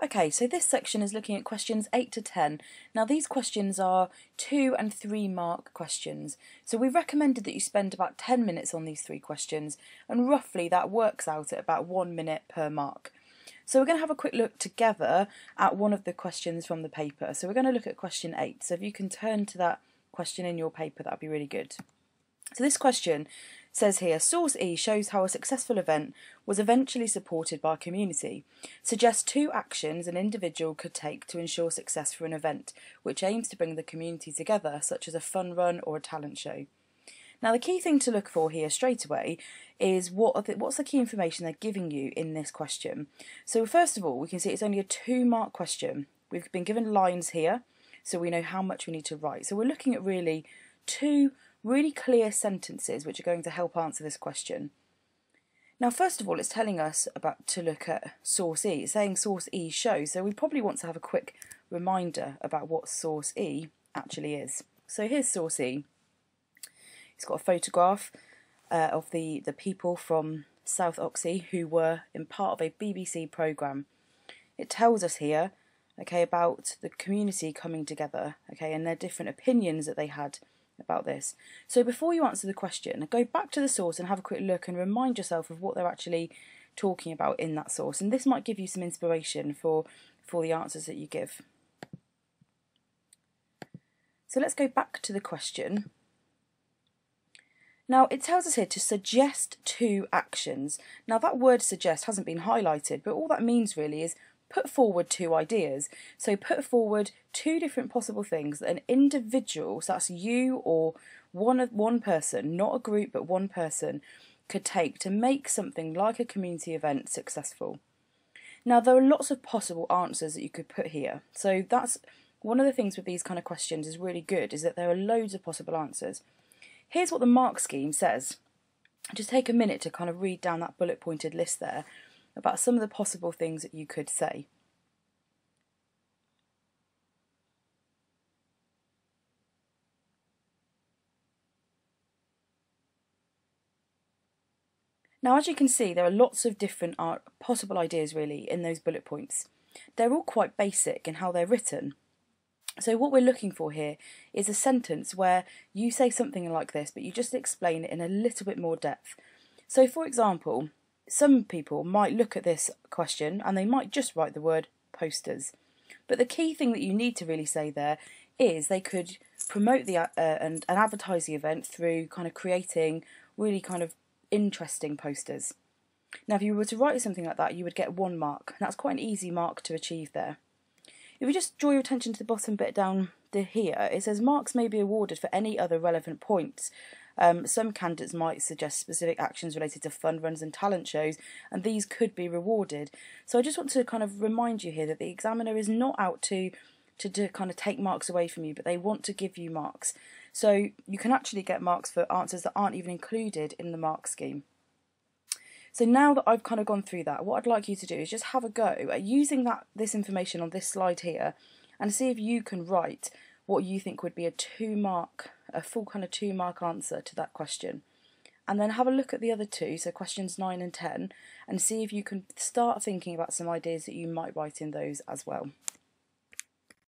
Okay, so this section is looking at questions 8 to 10. Now these questions are 2 and 3 mark questions. So we've recommended that you spend about 10 minutes on these 3 questions, and roughly that works out at about 1 minute per mark. So we're going to have a quick look together at one of the questions from the paper. So we're going to look at question 8. So if you can turn to that question in your paper, that'd be really good. So this question says here, source E shows how a successful event was eventually supported by a community. Suggest 2 actions an individual could take to ensure success for an event which aims to bring the community together, such as a fun run or a talent show. Now the key thing to look for here straight away is what's the key information they're giving you in this question. So first of all, we can see it's only a 2 mark question. We've been given lines here, so we know how much we need to write. So we're looking at really 2 really clear sentences which are going to help answer this question. Now first of all, it's telling us to look at source E. It's saying source E shows, so we probably want to have a quick reminder about what source E actually is. So here's source E. It's got a photograph of the people from South Oxley who were in part of a BBC programme. It tells us here, okay, about the community coming together, okay, and their different opinions that they had about this. So before you answer the question, go back to the source and have a quick look and remind yourself of what they're actually talking about in that source, and this might give you some inspiration for the answers that you give. So let's go back to the question. Now it tells us here to suggest 2 actions. Now that word suggest hasn't been highlighted, but all that means really is put forward 2 ideas. So put forward 2 different possible things that an individual, so that's you or one person, not a group but one person, could take to make something like a community event successful. Now there are lots of possible answers that you could put here. So that's one of the things with these kind of questions is really good, is that there are loads of possible answers. Here's what the mark scheme says. Just take a minute to kind of read down that bullet pointed list there about some of the possible things that you could say. Now as you can see, there are lots of different possible ideas really in those bullet points. They're all quite basic in how they're written. So what we're looking for here is a sentence where you say something like this, but you just explain it in a little bit more depth. So for example, some people might look at this question and they might just write the word posters. But the key thing that you need to really say there is they could promote the and advertise the event through kind of creating really kind of interesting posters. Now if you were to write something like that, you would get 1 mark. And that's quite an easy mark to achieve there. If we just draw your attention to the bottom bit down here, it says marks may be awarded for any other relevant points. Some candidates might suggest specific actions related to fun runs and talent shows, and these could be rewarded. So I just want to kind of remind you here that the examiner is not out to kind of take marks away from you, but they want to give you marks. So you can actually get marks for answers that aren't even included in the mark scheme. So now that I've kind of gone through that, what I'd like you to do is just have a go at using this information on this slide here and see if you can write what you think would be a full kind of 2 mark answer to that question. And then have a look at the other 2, so questions 9 and 10, and see if you can start thinking about some ideas that you might write in those as well.